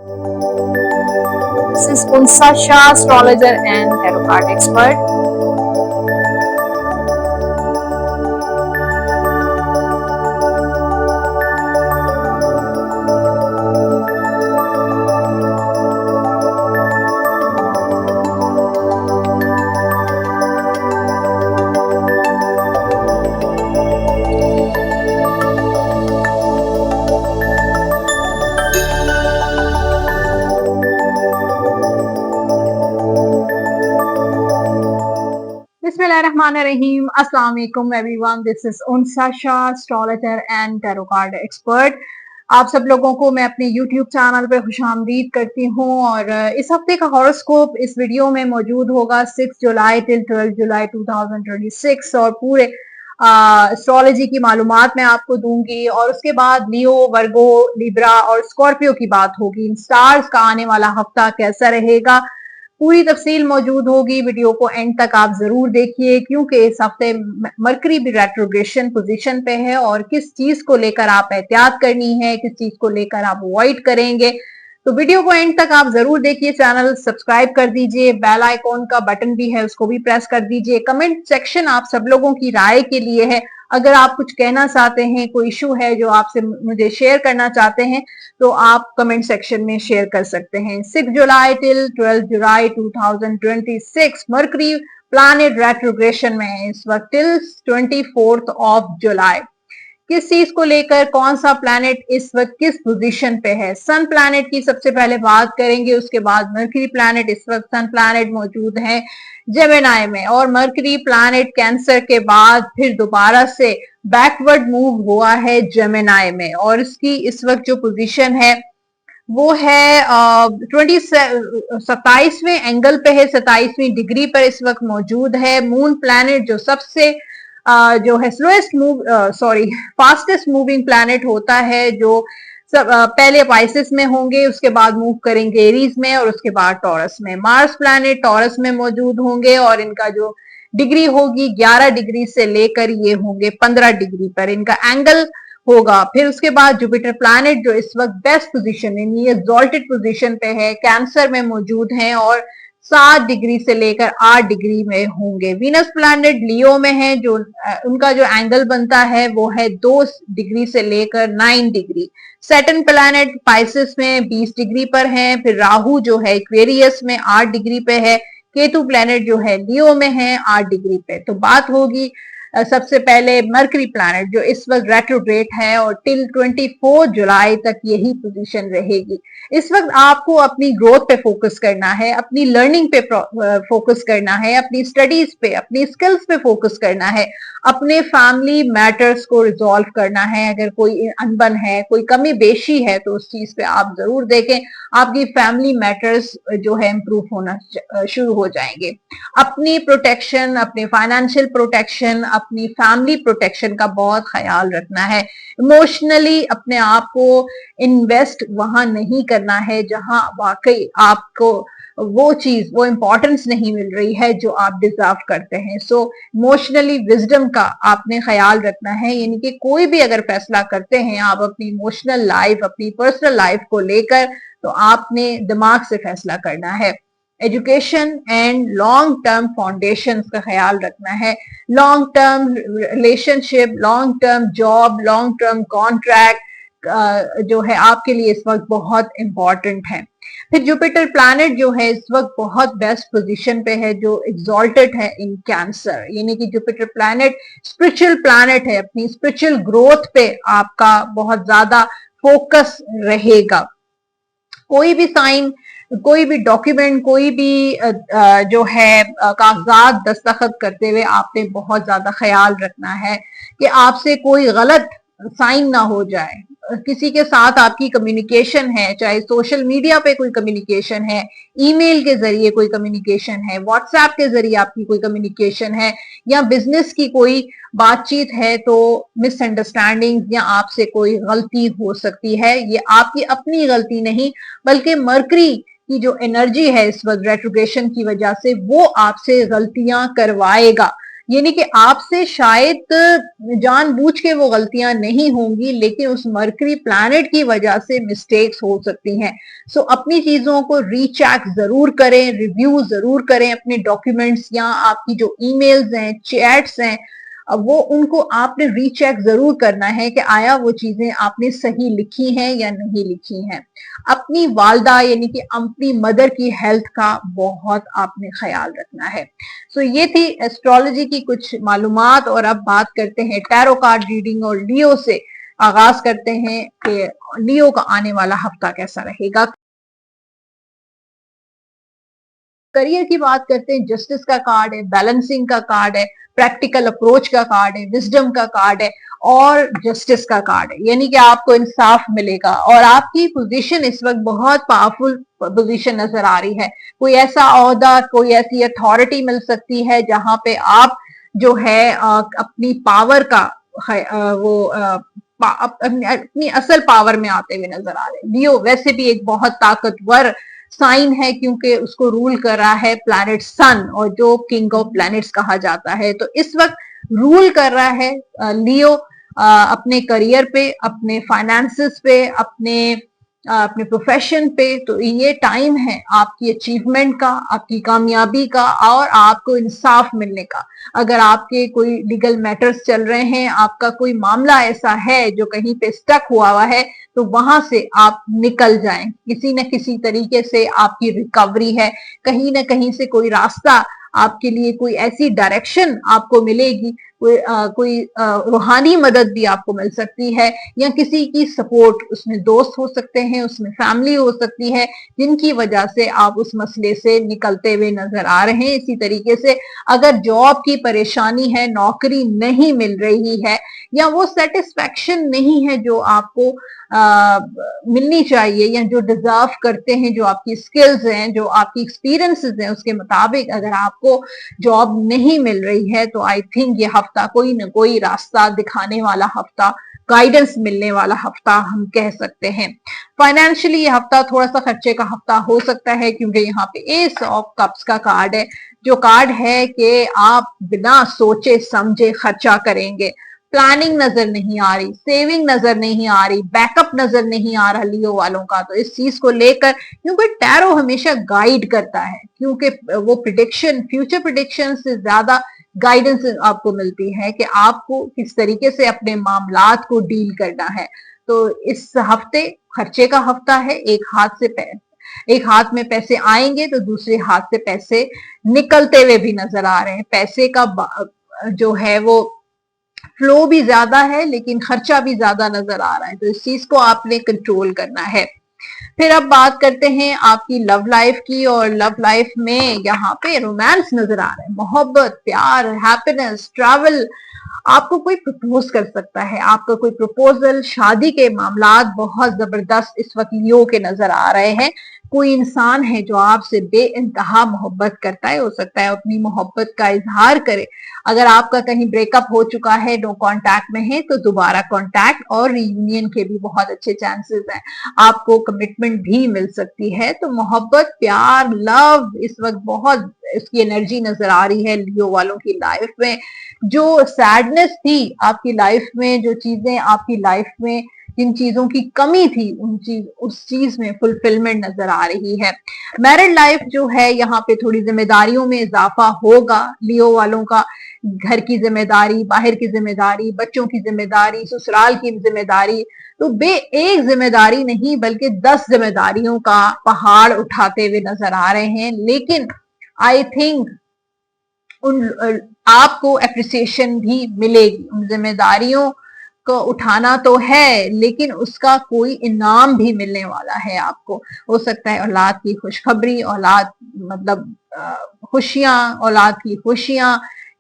This is Unsa Shah, astrologer and tarot card expert. Bismillahirrahmanirrahim. Assalamu alaikum everyone. This is Unsa Shah, astrologer and tarot card expert. आप सब लोगों को मैं अपने YouTube channel पे खुशामदीद करती हूँ और इस हफ्ते का हॉरोस्कोप इस वीडियो में मौजूद होगा 6 जुलाई till 12 जुलाई 2026 और पूरे एस्ट्रोलॉजी की मालूमात मैं आपको दूंगी और उसके बाद लियो, वर्गो, लिब्रा और स्कॉर्पियो की बात होगी। इन स्टार्स का आने वाला हफ्ता कैसा रहेगा, पूरी तफसील मौजूद होगी। वीडियो को एंड तक आप जरूर देखिए क्योंकि इस हफ्ते मरकरी भी रेट्रोग्रेशन पोजीशन पे है और किस चीज को लेकर आप एहतियात करनी है, किस चीज को लेकर आप अवॉइड करेंगे। तो वीडियो को एंड तक आप जरूर देखिए। चैनल सब्सक्राइब कर दीजिए, बेल आइकॉन का बटन भी है उसको भी प्रेस कर दीजिए। कमेंट सेक्शन आप सब लोगों की राय के लिए है। अगर आप कुछ कहना चाहते हैं, कोई इशू है जो आपसे मुझे शेयर करना चाहते हैं तो आप कमेंट सेक्शन में शेयर कर सकते हैं। 6 जुलाई टिल 12 जुलाई 2026 मरकरी प्लैनेट रेट्रोग्रेशन में है इस वक्त टिल 24 ऑफ जुलाई। किस चीज को लेकर, कौन सा प्लैनेट इस वक्त किस पोजीशन पे है। सन प्लैनेट की सबसे पहले बात करेंगे, उसके बाद मरकरी प्लैनेट। इस वक्त सन प्लैनेट मौजूद है जेमिनी में और मरकरी प्लैनेट कैंसर के बाद फिर दोबारा से बैकवर्ड मूव हुआ है जेमिनी में और इसकी इस वक्त जो पोजीशन है वो है 27वें एंगल पे है, 27वीं डिग्री पर इस वक्त मौजूद है। मून प्लैनेट जो सबसे जो है slowest move fastest moving planet होता है, जो पहले पाइसेस में होंगे, उसके बाद मूव करेंगे एरीज में और उसके बाद टॉरस में। मार्स प्लैनेट टॉरस में मौजूद होंगे और इनका जो डिग्री होगी 11 डिग्री से लेकर ये होंगे 15 डिग्री पर इनका एंगल होगा। फिर उसके बाद जुपिटर प्लैनेट जो इस वक्त बेस्ट पोजीशन यानी एक्सॉल्टेड पोजीशन पे है, कैंसर में मौजूद हैं और 7 डिग्री से लेकर 8 डिग्री में होंगे। वीनस प्लैनेट लियो में है, जो उनका जो एंगल बनता है वो है 2 डिग्री से लेकर 9 डिग्री। सैटर्न प्लैनेट पाइसेस में 20 डिग्री पर है। फिर राहु जो है एक्वेरियस में 8 डिग्री पे है। केतु प्लैनेट जो है लियो में है 8 डिग्री पे। तो बात होगी सबसे पहले मरकरी प्लैनेट जो इस वक्त रेट्रोग्रेड है और टिल 24 जुलाई तक यही पोजीशन रहेगी। इस वक्त आपको अपनी ग्रोथ पे फोकस करना है, अपनी लर्निंग पे फोकस करना है, अपनी स्टडीज पे, अपनी स्किल्स पे फोकस करना है, अपने फैमिली मैटर्स को रिजॉल्व करना है। अगर कोई अनबन है, कोई कमी बेशी है तो उस चीज पे आप जरूर देखें, आपकी फैमिली मैटर्स जो है इंप्रूव होना शुरू हो जाएंगे। अपनी प्रोटेक्शन, अपने फाइनेंशियल प्रोटेक्शन, अपनी फैमिली प्रोटेक्शन का बहुत ख्याल रखना है। इमोशनली अपने आप को इन्वेस्ट वहां नहीं करना है जहां वाकई आपको वो चीज, वो इंपॉर्टेंस नहीं मिल रही है जो आप डिजर्व करते हैं। सो इमोशनली विजडम का आपने ख्याल रखना है, यानी कि कोई भी अगर फैसला करते हैं आप अपनी इमोशनल लाइफ, अपनी पर्सनल लाइफ को लेकर, तो आपने दिमाग से फैसला करना है। Education and long term foundation का ख्याल रखना है। Long term relationship, long term job, long term contract जो है आपके लिए इस वक्त बहुत इंपॉर्टेंट है। फिर जुपिटर प्लैनेट जो है इस वक्त बहुत बेस्ट पोजीशन पे है, जो एक्सॉल्टेड है इन कैंसर, यानी कि जुपिटर प्लैनेट स्पिरिचुअल प्लैनेट है। अपनी स्पिरिचुअल ग्रोथ पे आपका बहुत ज्यादा फोकस रहेगा। कोई भी साइन, कोई भी डॉक्यूमेंट, कोई भी जो है कागजात दस्तखत करते हुए आपने बहुत ज्यादा ख्याल रखना है कि आपसे कोई गलत साइन ना हो जाए। किसी के साथ आपकी कम्युनिकेशन है, चाहे सोशल मीडिया पे कोई कम्युनिकेशन है, ईमेल के जरिए कोई कम्युनिकेशन है, व्हाट्सएप के जरिए आपकी कोई कम्युनिकेशन है या बिजनेस की कोई बातचीत है, तो मिसअंडरस्टैंडिंग या आपसे कोई गलती हो सकती है। ये आपकी अपनी गलती नहीं बल्कि मरकरी की जो एनर्जी है इस वक्त रेट्रोग्रेशन की वजह से वो आपसे गलतियां करवाएगा। यानी कि आपसे शायद जानबूझ के वो गलतियां नहीं होंगी, लेकिन उस मरकरी प्लैनेट की वजह से मिस्टेक्स हो सकती हैं। सो अपनी चीजों को रीचेक जरूर करें, रिव्यू जरूर करें अपने डॉक्यूमेंट्स या आपकी जो ईमेल्स हैं, चैट्स हैं, अब वो उनको आपने रीचेक जरूर करना है कि आया वो चीजें आपने सही लिखी हैं या नहीं लिखी हैं। अपनी वालदा यानी कि अपनी मदर की हेल्थ का बहुत आपने ख्याल रखना है। सो ये थी एस्ट्रोलॉजी की कुछ मालूमात, और अब बात करते हैं टैरो कार्ड रीडिंग और लियो से आगाज करते हैं कि लियो का आने वाला हफ्ता कैसा रहेगा। करियर की बात करते हैं, जस्टिस का कार्ड है, बैलेंसिंग का कार्ड है, प्रैक्टिकल अप्रोच का कार्ड है, विजडम का कार्ड है और जस्टिस का कार्ड है, यानी कि आपको इंसाफ मिलेगा और आपकी पोजीशन इस वक्त बहुत पावरफुल पोजीशन नजर आ रही है। कोई ऐसा ओहदा, कोई ऐसी अथॉरिटी मिल सकती है जहां पे आप जो है अपनी पावर का अपनी असल पावर में आते हुए नजर आ रहे हैं। लियो वैसे भी एक बहुत ताकतवर साइन है क्योंकि उसको रूल कर रहा है प्लैनेट सन, और जो किंग ऑफ प्लैनेट्स कहा जाता है। तो इस वक्त रूल कर रहा है लियो अपने करियर पे, अपने फाइनेंसेस पे, अपने प्रोफेशन पे। तो ये टाइम है आपकी अचीवमेंट का, आपकी कामयाबी का और आपको इंसाफ मिलने का। अगर आपके कोई लीगल मैटर्स चल रहे हैं, आपका कोई मामला ऐसा है जो कहीं पे स्टक हुआ है, तो वहां से आप निकल जाएं। किसी न किसी तरीके से आपकी रिकवरी है, कहीं ना कहीं से कोई रास्ता आपके लिए, कोई ऐसी डायरेक्शन आपको मिलेगी, कोई रूहानी मदद भी आपको मिल सकती है या किसी की सपोर्ट, उसमें दोस्त हो सकते हैं, उसमें फैमिली हो सकती है, जिनकी वजह से आप उस मसले से निकलते हुए नजर आ रहे हैं। इसी तरीके से अगर जॉब की परेशानी है, नौकरी नहीं मिल रही है या वो सेटिस्फेक्शन नहीं है जो आपको मिलनी चाहिए या जो डिजर्व करते हैं, जो आपकी स्किल्स हैं, जो आपकी एक्सपीरियंसेस हैं, उसके मुताबिक अगर आपको जॉब नहीं मिल रही है, तो आई थिंक ये हफ्ता कोई ना कोई रास्ता दिखाने वाला हफ्ता, गाइडेंस मिलने वाला हफ्ता हम कह सकते हैं। फाइनेंशियली ये हफ्ता थोड़ा सा खर्चे का हफ्ता हो सकता है क्योंकि यहाँ पे एस ऑफ कप्स का कार्ड है, जो कार्ड है कि आप बिना सोचे समझे खर्चा करेंगे। प्लानिंग नजर नहीं आ रही, सेविंग नजर नहीं आ रही, बैकअप नजर नहीं आ रहा लियो वालों का। तो इस चीज को लेकर, क्योंकि टैरो हमेशा गाइड करता है, क्योंकि वो प्रिडिक्शन, फ्यूचर प्रिडिक्शन से ज्यादा गाइडेंस आपको मिलती है कि आपको किस तरीके से अपने मामलात को डील करना है। तो इस हफ्ते खर्चे का हफ्ता है, एक हाथ में पैसे आएंगे तो दूसरे हाथ से पैसे निकलते हुए भी नजर आ रहे हैं। पैसे का जो है वो फ्लो भी ज्यादा है लेकिन खर्चा भी ज्यादा नजर आ रहा है, तो इस चीज को आपने कंट्रोल करना है। फिर अब बात करते हैं आपकी लव लाइफ की, और लव लाइफ में यहाँ पे रोमांस नजर आ रहा है, मोहब्बत, प्यार, हैप्पीनेस, ट्रैवल। आपको कोई प्रपोज कर सकता है, आपका कोई प्रपोजल, शादी के मामलात बहुत जबरदस्त इस वक्त लियो के नजर आ रहे हैं। कोई इंसान है जो आपसे बेइंतहा मोहब्बत करता है, हो सकता है अपनी मोहब्बत का इजहार करे। अगर आपका कहीं ब्रेकअप हो चुका है, नो कांटेक्ट में है, तो दोबारा कांटेक्ट और रियूनियन के भी बहुत अच्छे चांसेस हैं। आपको कमिटमेंट भी मिल सकती है। तो मोहब्बत, प्यार, लव इस वक्त बहुत इसकी एनर्जी नजर आ रही है लियो वालों की लाइफ में। जो सैडनेस थी आपकी लाइफ में, जो चीजें आपकी लाइफ में, जिन चीजों की कमी थी, उस चीज में फुलफिलमेंट नजर आ रही है। मैरिड लाइफ जो है यहाँ पे थोड़ी जिम्मेदारियों में इजाफा होगा लियो वालों का। घर की जिम्मेदारी, बाहर की जिम्मेदारी, बच्चों की जिम्मेदारी, ससुराल की जिम्मेदारी, तो एक जिम्मेदारी नहीं बल्कि 10 जिम्मेदारियों का पहाड़ उठाते हुए नजर आ रहे हैं। लेकिन आई थिंक उन आपको एप्रिसिएशन भी मिलेगी। उन जिम्मेदारियों को उठाना तो है लेकिन उसका कोई इनाम भी मिलने वाला है आपको। हो सकता है औलाद की खुशखबरी, औलाद मतलब खुशियां, औलाद की खुशियां,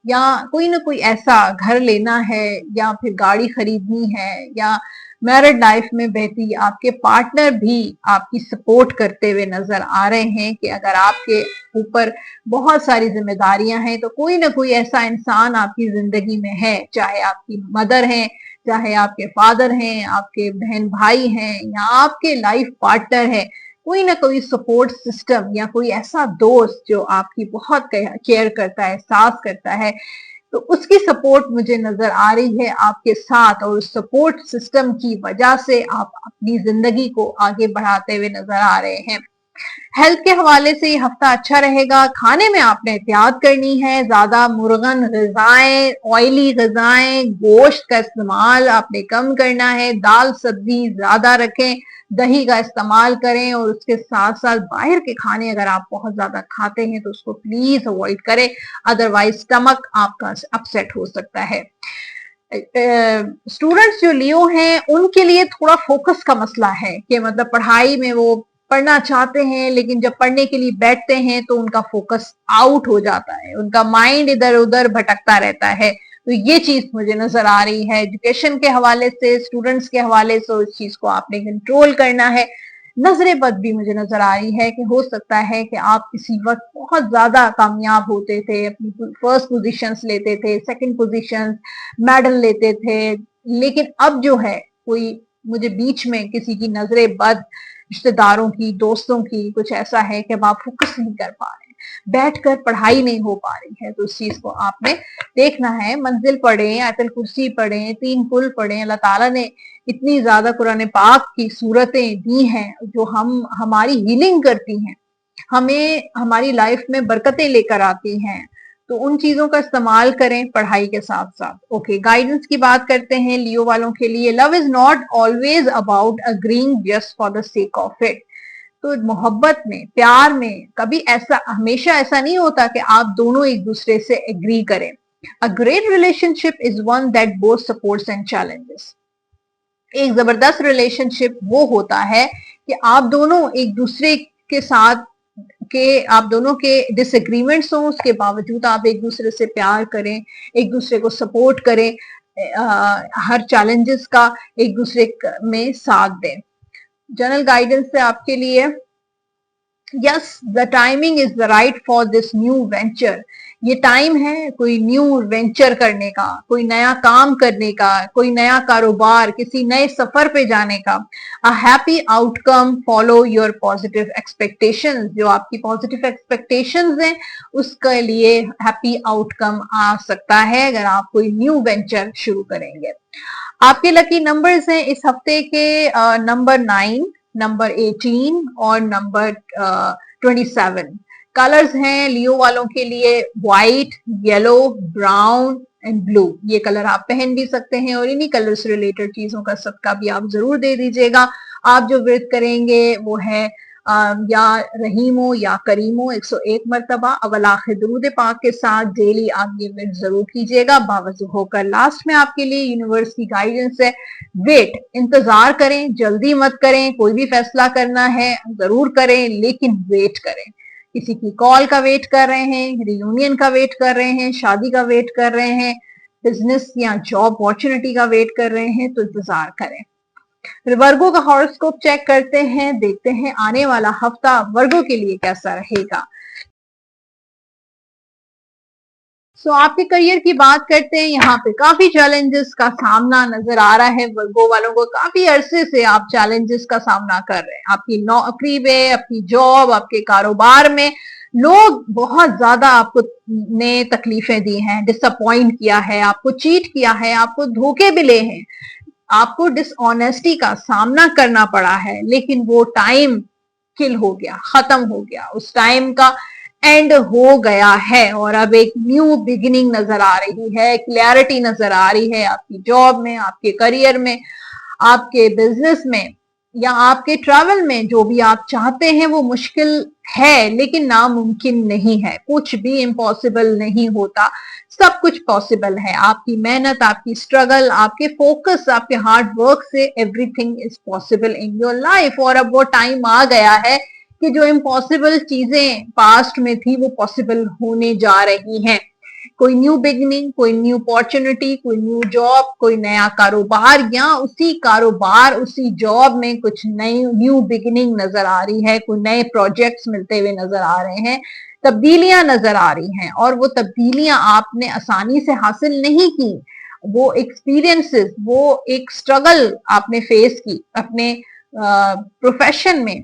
या कोई ना कोई ऐसा घर लेना है या फिर गाड़ी खरीदनी है, या मैरिड लाइफ में बेहतरी। आपके पार्टनर भी आपकी सपोर्ट करते हुए नजर आ रहे हैं कि अगर आपके ऊपर बहुत सारी जिम्मेदारियां हैं तो कोई ना कोई ऐसा इंसान आपकी जिंदगी में है, चाहे आपकी मदर है, चाहे आपके फादर हैं, आपके बहन भाई हैं, या आपके लाइफ पार्टनर है, कोई ना कोई सपोर्ट सिस्टम या कोई ऐसा दोस्त जो आपकी बहुत केयर करता है, एहसास करता है तो उसकी सपोर्ट मुझे नजर आ रही है आपके साथ, और उस सपोर्ट सिस्टम की वजह से आप अपनी जिंदगी को आगे बढ़ाते हुए नजर आ रहे हैं। हेल्थ के हवाले से ये हफ्ता अच्छा रहेगा। खाने में आपने एहतियात करनी है, ज्यादा मुर्गन गजाएं, ऑयली गजाएं, गोश्त का इस्तेमाल आपने कम करना है, दाल सब्जी ज्यादा रखें, दही का इस्तेमाल करें, और उसके साथ साथ बाहर के खाने अगर आप बहुत ज्यादा खाते हैं तो उसको प्लीज अवॉइड करें, अदरवाइज स्टमक आपका अपसेट हो सकता है। स्टूडेंट्स जो लियो हैं उनके लिए थोड़ा फोकस का मसला है कि मतलब पढ़ाई में वो पढ़ना चाहते हैं, लेकिन जब पढ़ने के लिए बैठते हैं तो उनका फोकस आउट हो जाता है, उनका माइंड इधर उधर भटकता रहता है। तो ये चीज मुझे नजर आ रही है एजुकेशन के हवाले से, स्टूडेंट्स के हवाले से, इस चीज को आपने कंट्रोल करना है। नजरे बद भी मुझे नजर आ रही है कि हो सकता है कि आप किसी वक्त बहुत ज्यादा कामयाब होते थे, अपनी फर्स्ट पोजीशंस लेते थे, सेकंड पोजीशंस, मेडल लेते थे, लेकिन अब जो है कोई मुझे बीच में किसी की नजरे बद, रिश्तेदारों की, दोस्तों की, कुछ ऐसा है कि अब आप फोकस नहीं कर पा रहे, बैठकर पढ़ाई नहीं हो पा रही है, तो उस चीज को आपने देखना है। मंजिल पढ़ें, आयतल कुर्सी पढ़ें, 3 कुल पढ़ें। अल्लाह ताला ने इतनी ज्यादा कुरान पाक की सूरतें दी हैं जो हमारी हीलिंग करती हैं, हमें हमारी लाइफ में बरकतें लेकर आती हैं, तो उन चीजों का इस्तेमाल करें पढ़ाई के साथ साथ। ओके, गाइडेंस की बात करते हैं लियो वालों के लिए। Love is not always about agreeing just for the sake of it. तो मोहब्बत में, प्यार में कभी ऐसा, हमेशा ऐसा नहीं होता कि आप दोनों एक दूसरे से एग्री करें। A great relationship is one that both supports and challenges. एक जबरदस्त रिलेशनशिप वो होता है कि आप दोनों एक दूसरे के साथ आप दोनों के डिसएग्रीमेंट्स हों, उसके बावजूद आप एक दूसरे से प्यार करें, एक दूसरे को सपोर्ट करें, हर चैलेंजेस का एक दूसरे में साथ दें। जनरल गाइडेंस है आपके लिए, yes the timing is the right for this new venture. ये टाइम है कोई न्यू वेंचर करने का, कोई नया काम करने का, कोई नया कारोबार, किसी नए सफर पे जाने का। A happy outcome follow your positive expectations. जो आपकी पॉजिटिव एक्सपेक्टेशंस हैं उसके लिए हैप्पी आउटकम आ सकता है अगर आप कोई न्यू वेंचर शुरू करेंगे। आपके लकी नंबर्स हैं इस हफ्ते के नंबर 9, नंबर 18 और नंबर 27। कलर्स हैं लियो वालों के लिए white, yellow, brown and blue. ये कलर आप पहन भी सकते हैं और इन्हीं कलर से रिलेटेड चीजों का सदका भी आप जरूर दे दीजिएगा। आप जो व्रत करेंगे वो है या रहीमो या करीमो 101 मरतबा अवल आखिर दुरूद पाक के साथ डेली आप ये व्रत जरूर कीजिएगा बावजू होकर। लास्ट में आपके लिए यूनिवर्स की गाइडेंस है, वेट, इंतजार करें, जल्दी मत करें। कोई भी फैसला करना है जरूर करें लेकिन वेट करें। किसी की कॉल का वेट कर रहे हैं, रियूनियन का वेट कर रहे हैं, शादी का वेट कर रहे हैं, बिजनेस या जॉब अपॉर्चुनिटी का वेट कर रहे हैं, तो इंतजार करें। वर्गो का हॉरोस्कोप चेक करते हैं, देखते हैं आने वाला हफ्ता वर्गो के लिए कैसा रहेगा। आपके करियर की बात करते हैं, यहाँ पे काफी चैलेंजेस का सामना नजर आ रहा है वर्गो वालों को। काफी अरसे से आप चैलेंजेस का सामना कर रहे हैं, आपकी नौकरी में, अपनी जॉब, आपके कारोबार में लोग बहुत ज्यादा आपको ने तकलीफें दी हैं, डिसअपॉइंट किया है, आपको चीट किया है, आपको धोखे मिले हैं, आपको डिसऑनेस्टी का सामना करना पड़ा है, लेकिन वो टाइम किल हो गया, खत्म हो गया, उस टाइम का एंड हो गया है और अब एक न्यू बिगिनिंग नजर आ रही है, क्लैरिटी नजर आ रही है आपकी जॉब में, आपके करियर में, आपके बिजनेस में या आपके ट्रैवल में। जो भी आप चाहते हैं वो मुश्किल है लेकिन नामुमकिन नहीं है, कुछ भी इम्पॉसिबल नहीं होता, सब कुछ पॉसिबल है। आपकी मेहनत, आपकी स्ट्रगल, आपके फोकस, आपके हार्ड वर्क से everything is possible in your life. और अब वो टाइम आ गया है कि जो इम्पॉसिबल चीजें पास्ट में थी वो पॉसिबल होने जा रही हैं। कोई न्यू बिगनिंग, कोई न्यू अपॉर्चुनिटी, कोई न्यू जॉब, कोई नया कारोबार या उसी कारोबार, उसी जॉब में कुछ नई न्यू बिगिनिंग नजर आ रही है, कोई नए प्रोजेक्ट्स मिलते हुए नजर आ रहे हैं, तब्दीलियां नजर आ रही हैं। और वो तब्दीलियां आपने आसानी से हासिल नहीं की, वो एक्सपीरियंसेस, वो एक स्ट्रगल आपने फेस की अपने प्रोफेशन में,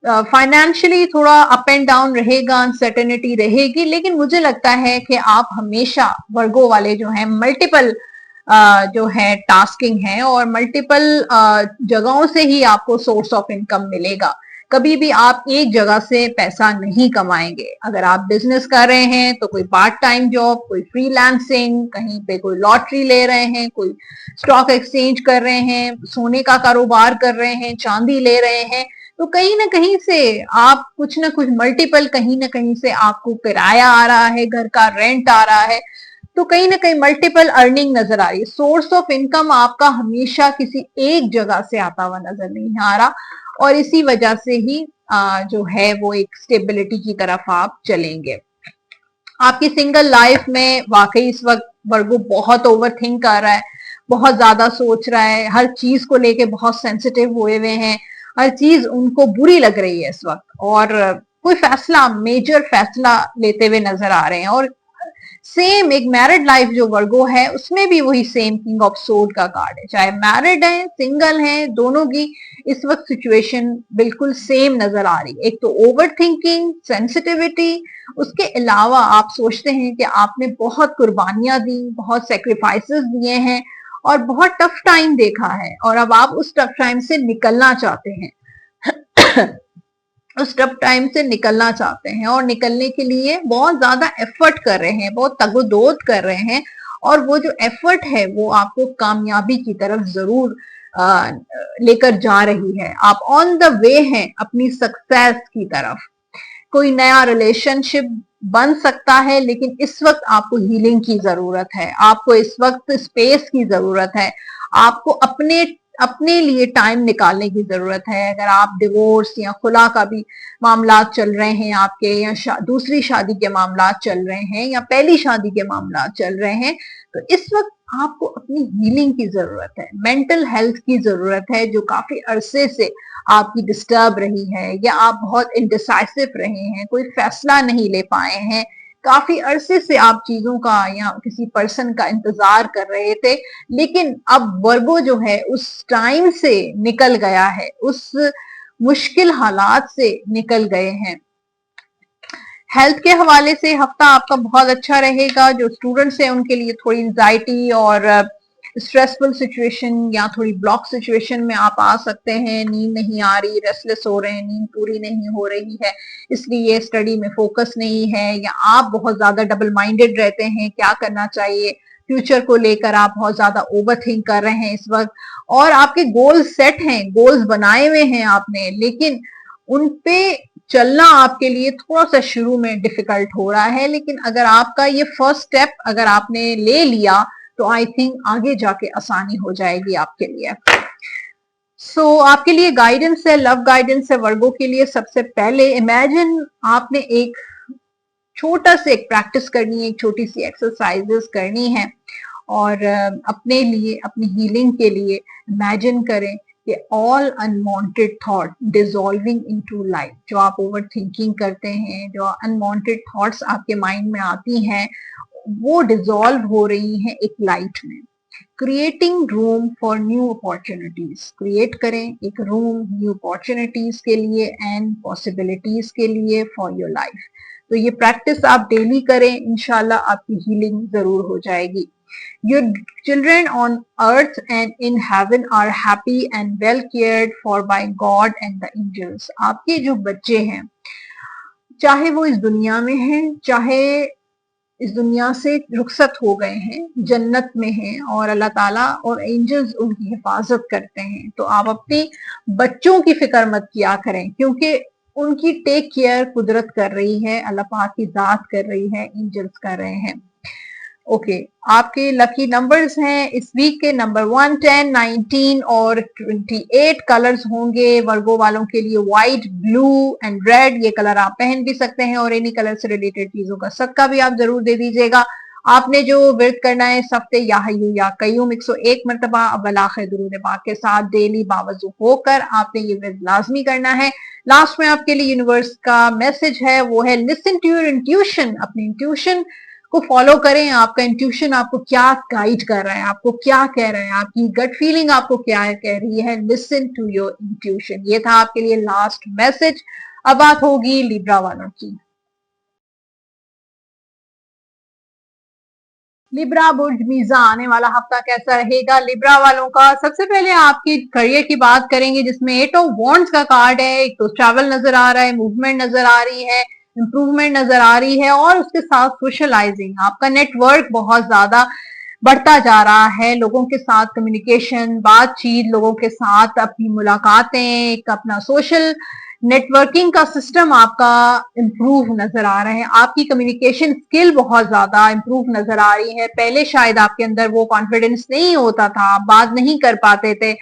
फाइनेंशियली थोड़ा अप एंड डाउन रहेगा, अनसर्टेनिटी रहेगी, लेकिन मुझे लगता है कि आप हमेशा वर्गो वाले जो हैं मल्टीपल जो है टास्किंग है और मल्टीपल जगहों से ही आपको सोर्स ऑफ इनकम मिलेगा। कभी भी आप एक जगह से पैसा नहीं कमाएंगे। अगर आप बिजनेस कर रहे हैं तो कोई पार्ट टाइम जॉब, कोई फ्रीलांसिंग, कहीं पे कोई लॉटरी ले रहे हैं, कोई स्टॉक एक्सचेंज कर रहे हैं, सोने का कारोबार कर रहे हैं, चांदी ले रहे हैं, तो कहीं ना कहीं से आप कुछ ना कुछ मल्टीपल, कहीं ना कहीं से आपको किराया आ रहा है, घर का रेंट आ रहा है, तो कहीं ना कहीं मल्टीपल अर्निंग नजर आ रही है। सोर्स ऑफ इनकम आपका हमेशा किसी एक जगह से आता हुआ नजर नहीं आ रहा, और इसी वजह से ही जो है वो एक स्टेबिलिटी की तरफ आप चलेंगे। आपकी सिंगल लाइफ में वाकई इस वक्त वर्गो बहुत ओवर थिंक कर रहा है, बहुत ज्यादा सोच रहा है, हर चीज को लेके बहुत सेंसिटिव हुए हुए हैं, हर चीज उनको बुरी लग रही है इस वक्त, और कोई फैसला, मेजर फैसला लेते हुए नजर आ रहे हैं। और सेम एक मैरिड लाइफ जो वर्गो है उसमें भी वही सेम किंग ऑफ सोर्ड का कार्ड है, चाहे मैरिड है, सिंगल है, दोनों की इस वक्त सिचुएशन बिल्कुल सेम नजर आ रही है। एक तो ओवर थिंकिंग, सेंसिटिविटी, उसके अलावा आप सोचते हैं कि आपने बहुत कुर्बानियां दी, बहुत सेक्रीफाइसेस दिए हैं और बहुत टफ टाइम देखा है, और अब आप उस टफ टाइम से निकलना चाहते हैं उस टफ टाइम से निकलना चाहते हैं और निकलने के लिए बहुत ज्यादा एफर्ट कर रहे हैं, बहुत तगोदोद कर रहे हैं, और वो जो एफर्ट है वो आपको कामयाबी की तरफ जरूर लेकर जा रही है। आप ऑन द वे हैं अपनी सक्सेस की तरफ। कोई नया रिलेशनशिप बन सकता है, लेकिन इस वक्त आपको हीलिंग की जरूरत है, आपको इस वक्त स्पेस की जरूरत है, आपको अपने अपने लिए टाइम निकालने की जरूरत है। अगर आप डिवोर्स या खुला का भी मामला चल रहे हैं आपके, या दूसरी शादी के मामला चल रहे हैं, या पहली शादी के मामला चल रहे हैं, तो इस वक्त आपको अपनी हीलिंग की जरूरत है, मेंटल हेल्थ की जरूरत है, जो काफी अरसे से आपकी डिस्टर्ब रही है, या आप बहुत इनडिसाइसिव रहे हैं, कोई फैसला नहीं ले पाए हैं, काफी अरसे से आप चीजों का या किसी पर्सन का इंतजार कर रहे थे, लेकिन अब वर्गो जो है उस टाइम से निकल गया है, उस मुश्किल हालात से निकल गए हैं। हेल्थ के हवाले से हफ्ता आपका बहुत अच्छा रहेगा। जो स्टूडेंट्स हैं उनके लिए थोड़ी एंजाइटी और स्ट्रेसफुल सिचुएशन या थोड़ी ब्लॉक सिचुएशन में आप आ सकते हैं। नींद नहीं आ रही, रेस्टलेस हो रहे हैं, नींद पूरी नहीं हो रही है, इसलिए स्टडी में फोकस नहीं है, या आप बहुत ज्यादा डबल माइंडेड रहते हैं, क्या करना चाहिए फ्यूचर को लेकर आप बहुत ज्यादा ओवर थिंक कर रहे हैं इस वक्त, और आपके गोल्स सेट हैं, गोल्स बनाए हुए हैं आपने, लेकिन उनपे चलना आपके लिए थोड़ा सा शुरू में डिफिकल्ट हो रहा है। लेकिन अगर आपका ये फर्स्ट स्टेप अगर आपने ले लिया तो आई थिंक आगे जाके आसानी हो जाएगी आपके लिए। आपके लिए गाइडेंस है, लव गाइडेंस है वर्गो के लिए। सबसे पहले इमेजिन आपने एक छोटा से एक प्रैक्टिस करनी है, एक छोटी सी एक्सरसाइजेस करनी है, और अपने लिए, अपनी हीलिंग के लिए इमेजिन करें कि all unwanted thought dissolving into light. जो आप ओवर थिंकिंग करते हैं, जो अनवांटेड थॉट्स आपके माइंड में आती हैं, वो डिसॉल्व हो रही हैं एक लाइट में। Creating room for new opportunities, create करें एक रूम न्यू अपॉर्चुनिटीज के लिए एंड पॉसिबिलिटीज के लिए फॉर योर लाइफ। तो ये प्रैक्टिस आप डेली करें, इंशाल्लाह आपकी हीलिंग जरूर हो जाएगी। Your children on earth and in heaven are happy and well cared for by God and the angels. आपके जो बच्चे हैं, चाहे वो इस दुनिया में हैं, चाहे इस दुनिया से रुखसत हो गए हैं, जन्नत में हैं, और अल्लाह ताला और एंजल्स उनकी हिफाजत करते हैं। तो आप अपने बच्चों की फिक्र मत किया करें, क्योंकि उनकी टेक केयर कुदरत कर रही है, अल्लाह पाक की जात कर रही है, एंजल्स कर रहे हैं। ओके, आपके लकी नंबर्स हैं इस वीक के नंबर 1, 10, 19 और 28 कलर्स होंगे वर्गो वालों के लिए। व्हाइट, ब्लू एंड रेड, ये कलर आप पहन भी सकते हैं, और इन्हीं कलर से रिलेटेड चीजों का सदका भी आप जरूर दे दीजिएगा। आपने जो विर्द करना है इस हफ्ते, या हय्यू या कय्यूम 101 मरतबा अव्वल आखिर दुरूद पाक के साथ डेली बावजू होकर आपने ये विर्द लाजमी करना है। लास्ट में आपके लिए यूनिवर्स का मैसेज है, वो है लिसन टू योर इंट्यूशन। अपनी इंट्यूशन को फॉलो करें। आपका इंट्यूशन आपको क्या गाइड कर रहा है, आपको क्या कह रहा है, आपकी गट फीलिंग आपको क्या कह रही है। Listen to your intuition. ये था आपके लिए लास्ट मैसेज। अब बात होगी लिब्रा वालों की। लिब्रा बुर्ज मीज़ा आने वाला हफ्ता कैसा रहेगा लिब्रा वालों का। सबसे पहले आपकी करियर की बात करेंगे, जिसमें 8 ऑफ वॉन्ड्स का कार्ड है। एक तो ट्रैवल नजर आ रहा है, मूवमेंट नजर आ रही है, इंप्रूवमेंट नजर आ रही है, और उसके साथ सोशलाइजिंग, आपका नेटवर्क बहुत ज्यादा बढ़ता जा रहा है। लोगों के साथ कम्युनिकेशन, बातचीत, लोगों के साथ अपनी मुलाकातें, एक अपना सोशल नेटवर्किंग का सिस्टम आपका इम्प्रूव नजर आ रहा है। आपकी कम्युनिकेशन स्किल बहुत ज्यादा इम्प्रूव नजर आ रही है। पहले शायद आपके अंदर वो कॉन्फिडेंस नहीं होता था, आप बात नहीं कर पाते थे,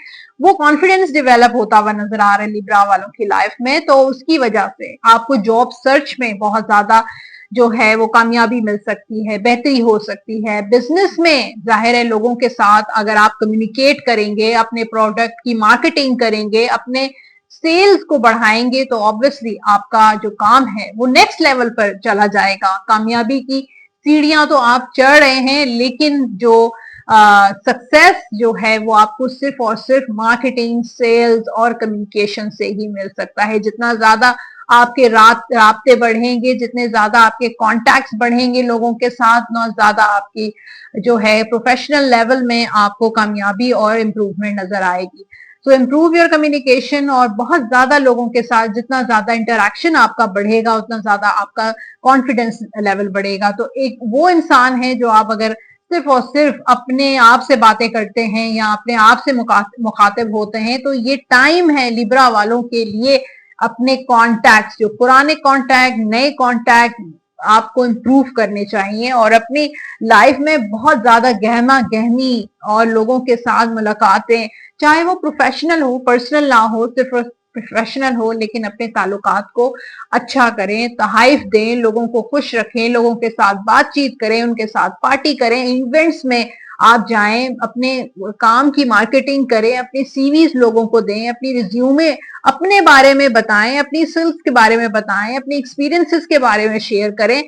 वो कॉन्फिडेंस डेवलप होता हुआ नजर आ रहा है लिब्रा वालों की लाइफ में। तो उसकी वजह से आपको जॉब सर्च में बहुत ज्यादा जो है वो कामयाबी मिल सकती है, बेहतरी हो सकती है। बिजनेस में जाहिर है लोगों के साथ अगर आप कम्युनिकेट करेंगे, अपने प्रोडक्ट की मार्केटिंग करेंगे, अपने सेल्स को बढ़ाएंगे, तो ऑब्वियसली आपका जो काम है वो नेक्स्ट लेवल पर चला जाएगा। कामयाबी की सीढ़ियां तो आप चढ़ रहे हैं, लेकिन जो सक्सेस जो है वो आपको सिर्फ और सिर्फ मार्केटिंग, सेल्स और कम्युनिकेशन से ही मिल सकता है। जितना ज्यादा आपके राब्ते बढ़ेंगे, जितने ज्यादा आपके कॉन्टैक्ट्स बढ़ेंगे लोगों के साथ, ना ज्यादा आपकी जो है प्रोफेशनल लेवल में आपको कामयाबी और इम्प्रूवमेंट नजर आएगी। तो इम्प्रूव योर कम्युनिकेशन, और बहुत ज्यादा लोगों के साथ जितना ज्यादा इंटरेक्शन आपका बढ़ेगा, उतना ज्यादा आपका कॉन्फिडेंस लेवल बढ़ेगा। तो एक वो इंसान है जो आप अगर सिर्फ और सिर्फ अपने आप से बातें करते हैं या अपने आप से मुखातिब होते हैं, तो ये टाइम है लिब्रा वालों के लिए अपने कॉन्टैक्ट, जो पुराने कॉन्टैक्ट, नए कॉन्टैक्ट आपको इम्प्रूव करने चाहिए, और अपनी लाइफ में बहुत ज्यादा गहमा गहमी और लोगों के साथ मुलाकातें, चाहे वो प्रोफेशनल हो, पर्सनल ना हो, सिर्फ प्रोफेशनल हो, लेकिन अपने ताल्लुकात को अच्छा करें, तहाइफ दें, लोगों को खुश रखें, लोगों के साथ बातचीत करें, उनके साथ पार्टी करें, इवेंट्स में आप जाएं, अपने काम की मार्केटिंग करें, अपनी सीवीज लोगों को दें, अपनी रिज्यूमे अपने बारे में बताएं, अपनी स्किल्स के बारे में बताएं, अपनी एक्सपीरियंसेस के बारे में शेयर करें।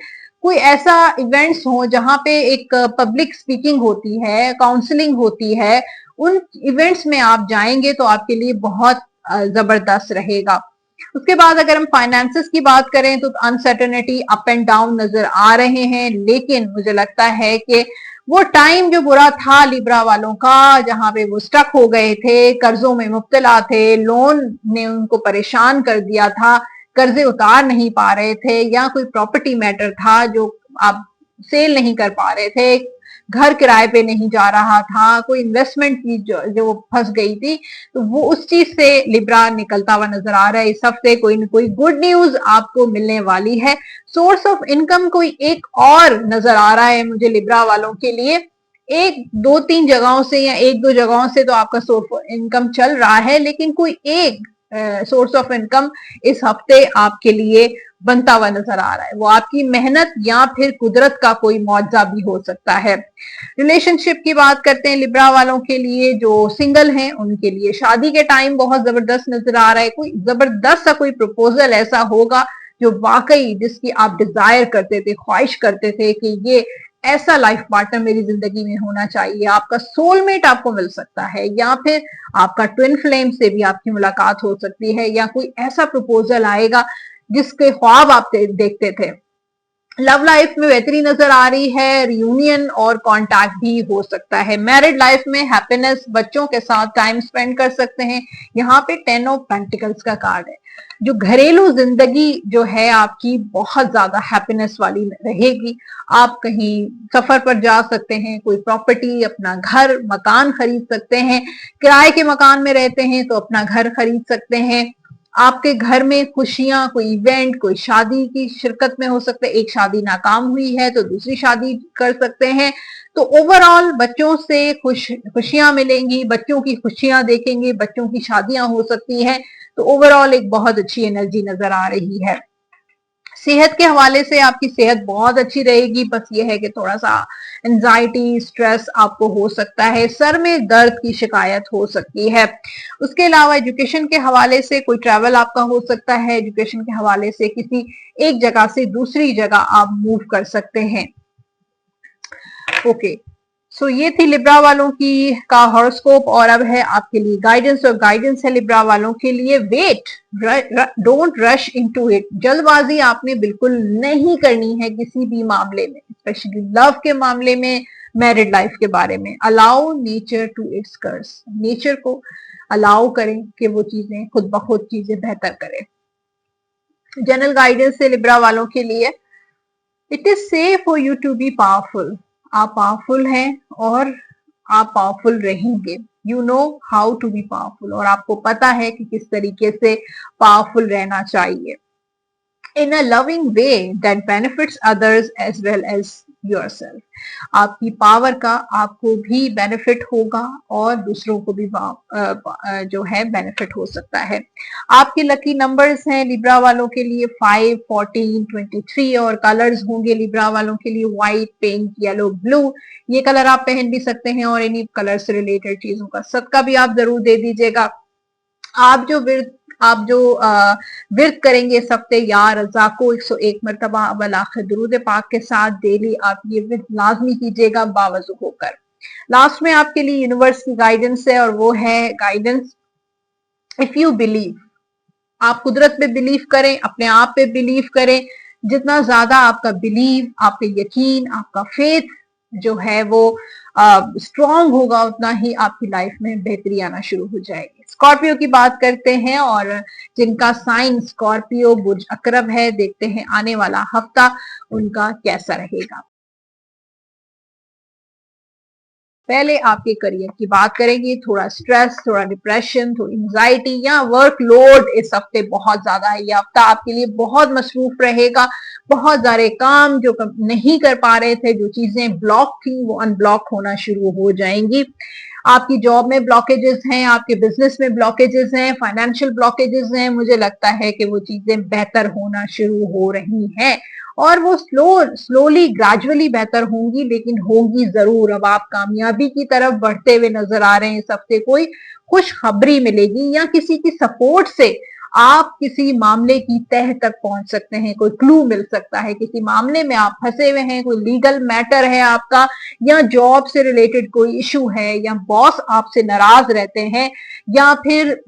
कोई ऐसा इवेंट्स हो जहां पे एक पब्लिक स्पीकिंग होती है, काउंसलिंग होती है, उन इवेंट्स में आप जाएंगे तो आपके लिए बहुत जबरदस्त रहेगा। उसके बाद अगर हम फाइनेंसेस की बात करें तो अनसर्टेनिटी, अप एंड डाउन नजर आ रहे हैं, लेकिन मुझे लगता है कि वो टाइम जो बुरा था लिब्रा वालों का, जहां पे वो स्टक हो गए थे, कर्जों में मुब्तला थे, लोन ने उनको परेशान कर दिया था, कर्जे उतार नहीं पा रहे थे, या कोई प्रॉपर्टी मैटर था जो आप सेल नहीं कर पा रहे थे, घर किराए पे नहीं जा रहा था, कोई इन्वेस्टमेंट की जो फंस गई थी, तो वो उस चीज से लिब्रा निकलता हुआ नजर आ रहा है। इस हफ्ते कोई न कोई गुड न्यूज आपको मिलने वाली है। सोर्स ऑफ इनकम कोई एक और नजर आ रहा है मुझे लिब्रा वालों के लिए। एक दो तीन जगहों से या एक दो जगहों से तो आपका सोर्स ऑफ इनकम चल रहा है, लेकिन कोई एक सोर्स ऑफ इनकम इस हफ्ते आपके लिए बनता हुआ नजर आ रहा है। वो आपकी मेहनत या फिर कुदरत का कोई मुआवजा भी हो सकता है। रिलेशनशिप की बात करते हैं लिब्रा वालों के लिए, जो सिंगल हैं उनके लिए शादी के टाइम बहुत जबरदस्त नजर आ रहा है। कोई जबरदस्त सा कोई प्रपोजल ऐसा होगा जो वाकई जिसकी आप डिजायर करते थे, ख्वाहिश करते थे कि ये ऐसा लाइफ पार्टनर मेरी जिंदगी में होना चाहिए। आपका सोलमेट आपको मिल सकता है, या फिर आपका ट्विन फ्लेम से भी आपकी मुलाकात हो सकती है, या कोई ऐसा प्रपोजल आएगा जिसके ख्वाब आप देखते थे। लव लाइफ में बेहतरी नजर आ रही है, रियूनियन और कांटेक्ट भी हो सकता है। मैरिड लाइफ में हैप्पीनेस, बच्चों के साथ टाइम स्पेंड कर सकते हैं। यहाँ पे 10 ऑफ पेंटिकल्स का कार्ड है। जो घरेलू जिंदगी जो है आपकी बहुत ज्यादा हैप्पीनेस वाली रहेगी। आप कहीं सफर पर जा सकते हैं, कोई प्रॉपर्टी, अपना घर, मकान खरीद सकते हैं। किराए के मकान में रहते हैं तो अपना घर खरीद सकते हैं। आपके घर में खुशियां, कोई इवेंट, कोई शादी की शिरकत में हो सकता है। एक शादी नाकाम हुई है तो दूसरी शादी कर सकते हैं। तो ओवरऑल बच्चों से खुशियां मिलेंगी, बच्चों की खुशियां देखेंगे, बच्चों की शादियां हो सकती हैं। तो ओवरऑल एक बहुत अच्छी एनर्जी नजर आ रही है। सेहत के हवाले से आपकी सेहत बहुत अच्छी रहेगी, बस ये है कि थोड़ा सा एंजाइटी, स्ट्रेस आपको हो सकता है, सर में दर्द की शिकायत हो सकती है। उसके अलावा एजुकेशन के हवाले से कोई ट्रैवल आपका हो सकता है। एजुकेशन के हवाले से किसी एक जगह से दूसरी जगह आप मूव कर सकते हैं। ओके, सो ये थी लिब्रा वालों की का हॉरोस्कोप, और अब है आपके लिए गाइडेंस, और गाइडेंस है लिब्रा वालों के लिए wait, don't rush into it. जल्दबाजी आपने बिल्कुल नहीं करनी है किसी भी मामले में, स्पेशली लव के मामले में, मैरिड लाइफ के बारे में। Allow nature to its course, nature को अलाउ करें कि वो चीजें खुद ब खुद चीजें बेहतर करें। जनरल गाइडेंस है लिब्रा वालों के लिए, it is safe for you to be powerful. आप पावरफुल हैं और आप पावरफुल रहेंगे। You know how to be powerful, और आपको पता है कि किस तरीके से पावरफुल रहना चाहिए in a loving way that benefits others as well as yourself। आपकी पावर का आपको भी बेनिफिट होगा और दूसरों को भी जो है बेनिफिट हो सकता है। आपके लकी नंबर्स हैं लिब्रा वालों के लिए 5, 14, 23, और कलर्स होंगे लिब्रा वालों के लिए व्हाइट, पिंक, येलो, ब्लू। ये कलर आप पहन भी सकते हैं और इन्हीं कलर से रिलेटेड चीजों का सदका भी आप जरूर दे दीजिएगा। आप जो विर्द करेंगे इस हफ्ते, या रजा को 101 मरतबा अवल-आखिर दुरूद पाक के साथ डेली आप ये विर्द लाजमी कीजिएगा बावजू होकर। लास्ट में आपके लिए यूनिवर्स की गाइडेंस है, और वो है गाइडेंस इफ यू बिलीव। आप कुदरत पे बिलीव करें, अपने आप पे बिलीव करें। जितना ज्यादा आपका बिलीव, आपका यकीन, आपका फेथ जो है वो स्ट्रांग होगा, उतना ही आपकी लाइफ में बेहतरी आना शुरू हो जाएगी। स्कॉर्पियो की बात करते हैं, और जिनका साइन स्कॉर्पियो बुर्ज अकरब है, देखते हैं आने वाला हफ्ता उनका कैसा रहेगा। पहले आपके करियर की बात करेंगे। थोड़ा स्ट्रेस, थोड़ा डिप्रेशन, थोड़ी एंजाइटी या वर्कलोड इस हफ्ते बहुत ज्यादा है। ये हफ्ता आपके लिए बहुत मसरूफ रहेगा। बहुत सारे काम जो नहीं कर पा रहे थे, जो चीजें ब्लॉक थी, वो अनब्लॉक होना शुरू हो जाएंगी। आपकी जॉब में ब्लॉकेजेस हैं, आपके बिजनेस में ब्लॉकेजेस हैं, फाइनेंशियल ब्लॉकेजेस हैं। मुझे लगता है कि वो चीजें बेहतर होना शुरू हो रही हैं, और वो स्लोली ग्रेजुअली बेहतर होंगी, लेकिन होंगी जरूर। अब आप कामयाबी की तरफ बढ़ते हुए नजर आ रहे हैं। इस हफ्ते कोई खुशखबरी मिलेगी, या किसी की सपोर्ट से आप किसी मामले की तह तक पहुंच सकते हैं। कोई क्लू मिल सकता है, किसी मामले में आप फंसे हुए हैं, कोई लीगल मैटर है आपका, या जॉब से रिलेटेड कोई इशू है, या बॉस आपसे नाराज रहते हैं, या फिर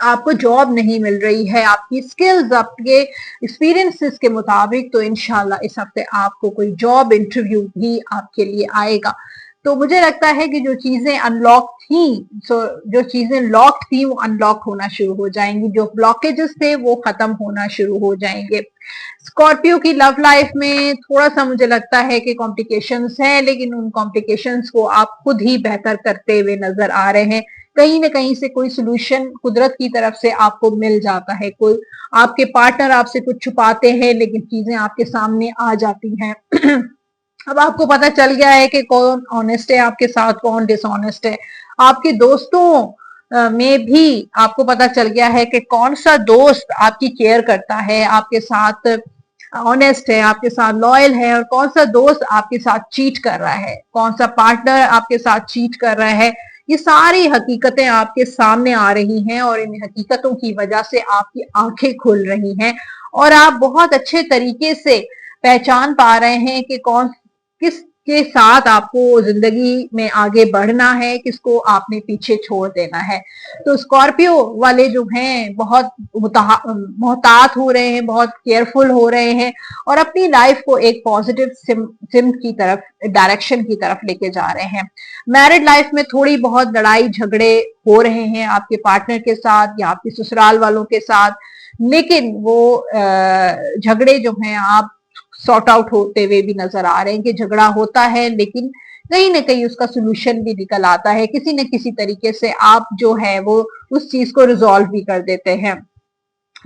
आपको जॉब नहीं मिल रही है आपकी स्किल्स, आपके एक्सपीरियंसेस के मुताबिक, तो इंशाल्लाह इस हफ्ते आपको कोई जॉब इंटरव्यू भी आपके लिए आएगा। तो मुझे लगता है कि जो चीजें अनलॉक थी, जो चीजें लॉक थी, वो अनलॉक होना शुरू हो जाएंगी। जो ब्लॉकेजेस थे वो खत्म होना शुरू हो जाएंगे। स्कॉर्पियो की लव लाइफ में थोड़ा सा मुझे लगता है कि कॉम्प्लिकेशंस हैं, लेकिन उन कॉम्प्लिकेशंस को आप खुद ही बेहतर करते हुए नजर आ रहे हैं। कहीं ना कहीं से कोई सोल्यूशन कुदरत की तरफ से आपको मिल जाता है। कोई आपके पार्टनर आपसे कुछ छुपाते हैं, लेकिन चीजें आपके सामने आ जाती हैं। अब आपको पता चल गया है कि कौन ऑनेस्ट है आपके साथ, कौन डिसऑनेस्ट है। आपके दोस्तों में भी आपको पता चल गया है कि कौन सा दोस्त आपकी केयर करता है, आपके साथ ऑनेस्ट है, आपके साथ लॉयल है, और कौन सा दोस्त आपके साथ चीट कर रहा है, कौन सा पार्टनर आपके साथ चीट कर रहा है। ये सारी हकीकतें आपके सामने आ रही हैं, और इन हकीकतों की वजह से आपकी आंखें खुल रही हैं, और आप बहुत अच्छे तरीके से पहचान पा रहे हैं कि कौन किसके साथ आपको जिंदगी में आगे बढ़ना है, किसको आपने पीछे छोड़ देना है। तो स्कॉर्पियो वाले जो हैं बहुत मोहतात हो रहे हैं, बहुत केयरफुल हो रहे हैं, और अपनी लाइफ को एक पॉजिटिव सिम की तरफ, डायरेक्शन की तरफ लेके जा रहे हैं। मैरिड लाइफ में थोड़ी बहुत लड़ाई झगड़े हो रहे हैं आपके पार्टनर के साथ या आपके ससुराल वालों के साथ, लेकिन वो झगड़े जो हैं आप सॉर्ट आउट होते हुए भी नजर आ रहे हैं कि झगड़ा होता है, लेकिन कहीं ना कहीं उसका सोल्यूशन भी निकल आता है। किसी न किसी तरीके से आप जो है वो उस चीज को रिजॉल्व भी कर देते हैं।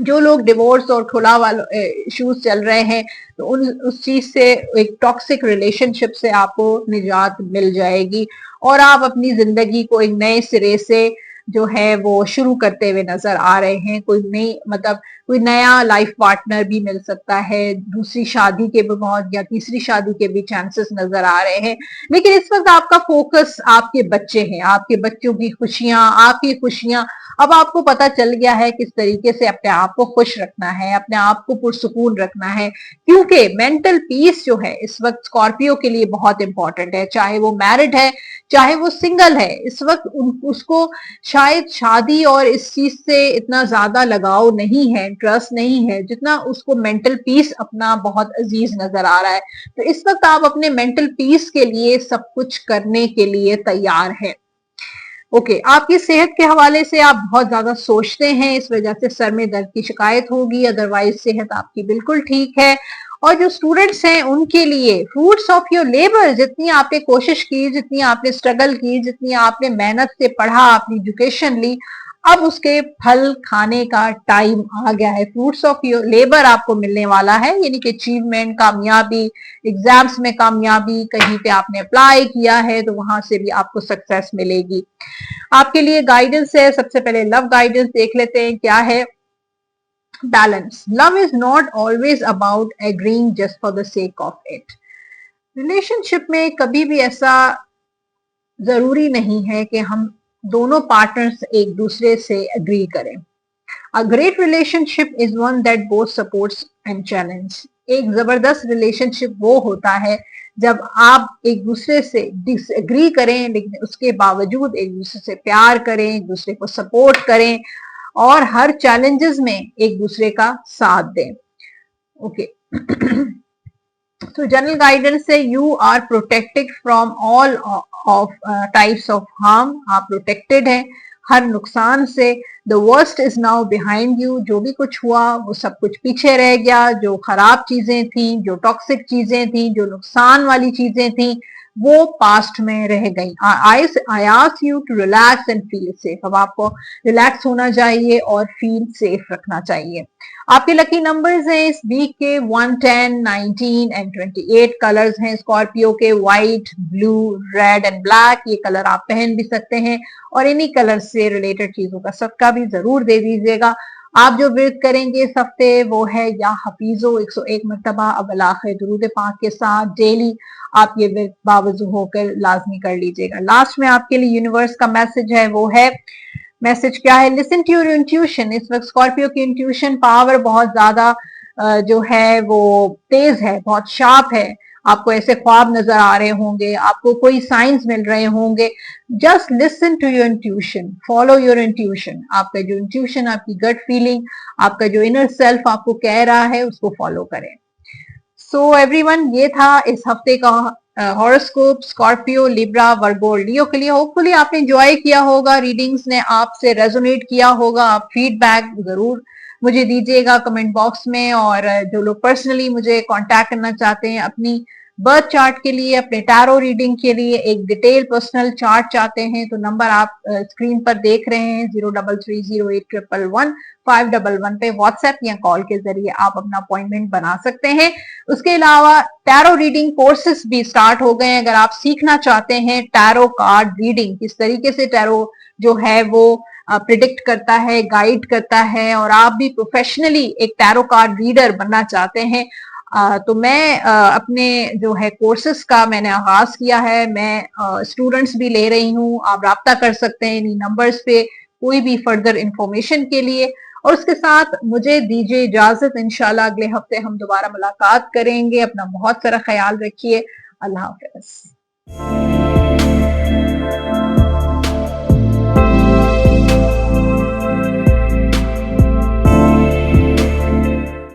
जो लोग डिवोर्स और खुला वाले इश्यूज चल रहे हैं, तो उस चीज से, एक टॉक्सिक रिलेशनशिप से आपको निजात मिल जाएगी, और आप अपनी जिंदगी को एक नए सिरे से जो है वो शुरू करते हुए नजर आ रहे हैं। कोई नई मतलब कोई नया लाइफ पार्टनर भी मिल सकता है, दूसरी शादी के भी बहुत या तीसरी शादी के भी चांसेस नजर आ रहे हैं। लेकिन इस वक्त आपका फोकस आपके बच्चे हैं, आपके बच्चों की खुशियां, आपकी खुशियां। अब आपको पता चल गया है किस तरीके से अपने आप को खुश रखना है, अपने आप को पुरसुकून रखना है, क्योंकि मेंटल पीस जो है इस वक्त स्कॉर्पियो के लिए बहुत इंपॉर्टेंट है। चाहे वो मैरिड है, चाहे वो सिंगल है, इस वक्त उसको शायद शादी और इस चीज से इतना ज्यादा लगाव नहीं है, इंटरेस्ट नहीं है, जितना उसको मेंटल पीस अपना बहुत अजीज नजर आ रहा है। तो इस वक्त आप अपने मेंटल पीस के लिए सब कुछ करने के लिए तैयार है। ओके, आपकी सेहत के हवाले से आप बहुत ज्यादा सोचते हैं, इस वजह से सर में दर्द की शिकायत होगी, अदरवाइज सेहत आपकी बिल्कुल ठीक है। और जो स्टूडेंट्स हैं उनके लिए फ्रूट्स ऑफ योर लेबर, जितनी आपने कोशिश की, जितनी आपने स्ट्रगल की, जितनी आपने मेहनत से पढ़ा, अपनी एजुकेशन ली, अब उसके फल खाने का टाइम आ गया है। फ्रूट्स ऑफ योर लेबर आपको मिलने वाला है, यानी कि अचीवमेंट, कामयाबी, एग्जाम्स में कामयाबी, कहीं पे आपने अप्लाई किया है तो वहां से भी आपको सक्सेस मिलेगी। आपके लिए गाइडेंस है, सबसे पहले लव गाइडेंस देख लेते हैं क्या है। Balance, love is not always about agreeing just for the sake of it. Relationship में कभी भी ऐसा जरूरी नहीं है कि हम दोनों पार्टनर्स एक दूसरे से एग्री करें। A great relationship is one that both supports and challenge. एक जबरदस्त रिलेशनशिप वो होता है जब आप एक दूसरे से डिसएग्री करें, लेकिन उसके बावजूद एक दूसरे से प्यार करें, एक दूसरे को सपोर्ट करें और हर चैलेंजेस में एक दूसरे का साथ दें। ओके तो जनरल गाइडेंस से you are protected from all of types of harm. आप प्रोटेक्टेड हैं हर नुकसान से। The worst is now behind you. जो भी कुछ हुआ वो सब कुछ पीछे रह गया। जो खराब चीजें थी, जो टॉक्सिक चीजें थी, जो नुकसान वाली चीजें थी, वो पास्ट में रह गई। I ask you to relax and feel safe. अब आपको रिलैक्स होना चाहिए और फील सेफ रखना चाहिए। आपके लकी नंबर्स हैं इस वीक के 1, 10, 19 एंड 28। कलर्स हैं स्कॉर्पियो के white, blue, red and black. ये कलर आप पहन भी सकते हैं और इन्हीं कलर से रिलेटेड चीजों का सदका भी जरूर दे दीजिएगा। आप जो विर्द करेंगे इस हफ्ते वो है या हफीजो 101 मरतबा अव्वल आखिर दुरूद पाक के साथ डेली आप ये विर्द बावजू होकर लाजमी कर लीजिएगा। लास्ट में आपके लिए यूनिवर्स का मैसेज है, वो है, मैसेज क्या है, लिसन टू योर इंट्यूशन। इस वक्त स्कॉर्पियो की इंट्यूशन पावर बहुत ज्यादा जो है वो तेज है, बहुत शार्प है। आपको ऐसे ख्वाब नजर आ रहे होंगे, आपको कोई साइंस मिल रहे होंगे। Just listen to your intuition, follow your intuition. आपका जो इंट्यूशन, आपकी गट फीलिंग, आपका जो इनर सेल्फ आपको कह रहा है उसको फॉलो करें। सो एवरीवन, ये था इस हफ्ते का हॉरोस्कोप स्कॉर्पियो, लिब्रा, वर्गो, लियो के लिए। होपफुली आपने एंजॉय किया होगा, रीडिंग्स ने आपसे रेजोनेट किया होगा। आप फीडबैक जरूर मुझे दीजिएगा कमेंट बॉक्स में। और जो लोग पर्सनली मुझे कांटेक्ट करना चाहते हैं अपनी बर्थ चार्ट के लिए, अपने टैरो रीडिंग के लिए, एक डिटेल पर्सनल चार्ट चाहते हैं, तो नंबर आप स्क्रीन पर देख रहे हैं 0330811511 पे व्हाट्सएप या कॉल के जरिए आप अपना अपॉइंटमेंट बना सकते हैं। उसके अलावा टैरो रीडिंग कोर्सेज भी स्टार्ट हो गए हैं। अगर आप सीखना चाहते हैं टैरो कार्ड रीडिंग, किस तरीके से टैरो जो है वो प्रिडिक्ट करता है, गाइड करता है, और आप भी प्रोफेशनली एक टैरो कार्ड रीडर बनना चाहते हैं, तो मैं अपने जो है कोर्सेस का मैंने आगाज किया है। मैं स्टूडेंट्स भी ले रही हूँ। आप राब्ता कर सकते हैं इन्हीं नंबर्स पे कोई भी फर्दर इंफॉर्मेशन के लिए। और उसके साथ मुझे दीजिए इजाजत, इंशाल्लाह अगले हफ्ते हम दोबारा मुलाकात करेंगे। अपना बहुत सारा ख्याल रखिए। अल्लाह हाफिज।